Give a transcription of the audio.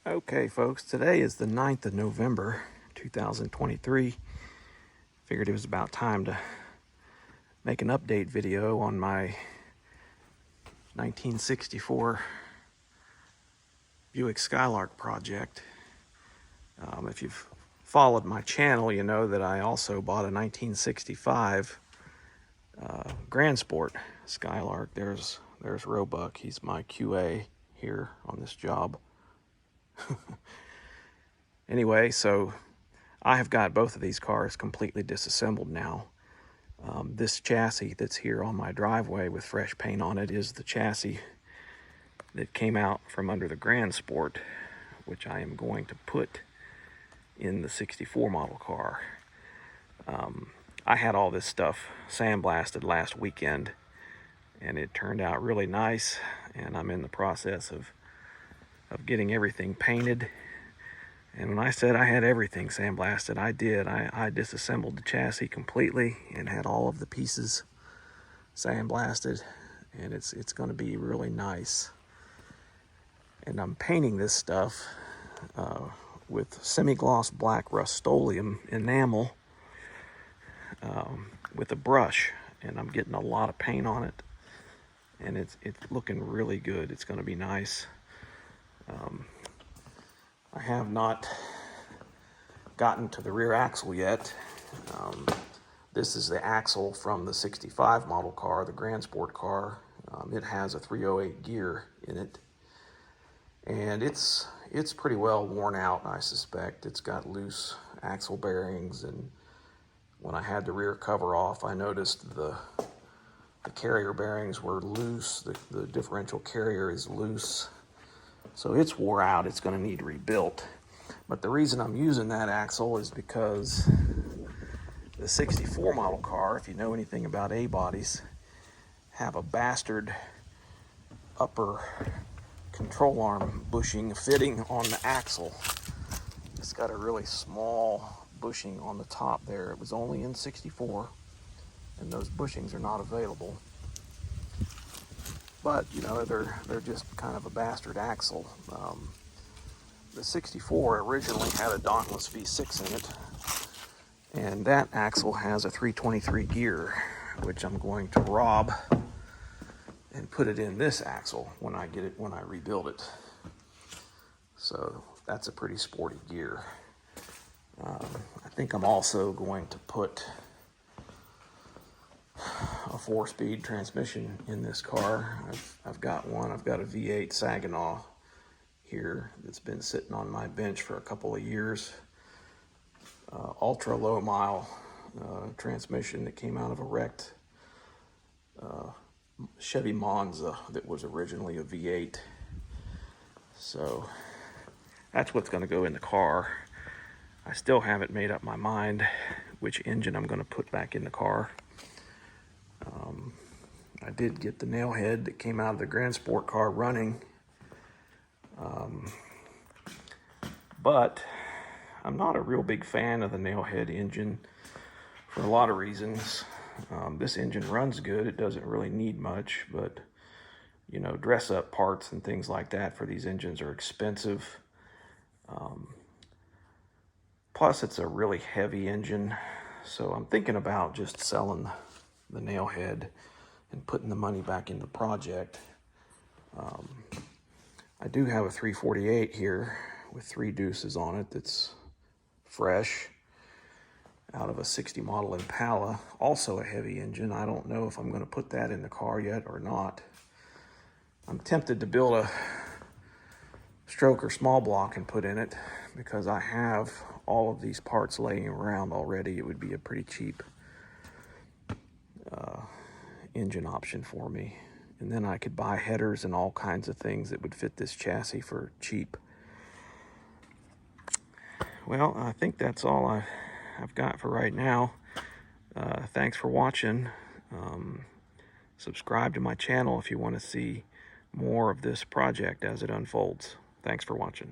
Okay, folks, today is the 9th of November, 2023. Figured it was about time to make an update video on my 1964 Buick Skylark project. If you've followed my channel, you know that I also bought a 1965 Grand Sport Skylark. There's Roebuck. He's my QA here on this job. Anyway, so I have got both of these cars completely disassembled now. This chassis that's here on my driveway with fresh paint on it is the chassis that came out from under the Grand Sport, which I am going to put in the 64 model car. I had all this stuff sandblasted last weekend, and it turned out really nice, and I'm in the process of getting everything painted. And when I said I had everything sandblasted, I did. I disassembled the chassis completely and had all of the pieces sandblasted, and it's going to be really nice. And I'm painting this stuff with semi-gloss black Rust-Oleum enamel with a brush, and I'm getting a lot of paint on it, and it's looking really good. It's going to be nice. I have not gotten to the rear axle yet. This is the axle from the 65 model car, the Grand Sport car. It has a 308 gear in it, and it's pretty well worn out, I suspect. It's got loose axle bearings, and when I had the rear cover off, I noticed the carrier bearings were loose. The differential carrier is loose. So it's wore out. It's going to need rebuilt. But the reason I'm using that axle is because the 64 model car, if you know anything about A-bodies, have a bastard upper control arm bushing fitting on the axle. It's got a really small bushing on the top there. It was only in 64, and those bushings are not available. But, you know, they're just kind of a bastard axle. The 64 originally had a Dauntless V6 in it, and that axle has a 323 gear, which I'm going to rob and put it in this axle when I rebuild it. So that's a pretty sporty gear. I think I'm also going to put a 4-speed transmission in this car. I've got one. I've got a V8 Saginaw here that's been sitting on my bench for a couple of years. Ultra low mile transmission that came out of a wrecked Chevy Monza that was originally a V8. So that's what's going to go in the car. I still haven't made up my mind which engine I'm going to put back in the car. I did get the nail head that came out of the Grand Sport car running, but I'm not a real big fan of the nail head engine for a lot of reasons. This engine runs good. It doesn't really need much, but you know, dress up parts and things like that for these engines are expensive. Plus it's a really heavy engine, so I'm thinking about just selling the nail head and putting the money back in the project. I do have a 348 here with 3 deuces on it that's fresh out of a 60 model Impala, also a heavy engine. I don't know if I'm going to put that in the car yet or not. I'm tempted to build a stroker small block and put in it because I have all of these parts laying around already. It would be a pretty cheap engine option for me, and then I could buy headers and all kinds of things that would fit this chassis for cheap. Well, I think that's all I've got for right now. Thanks for watching. Subscribe to my channel if you want to see more of this project as it unfolds. Thanks for watching.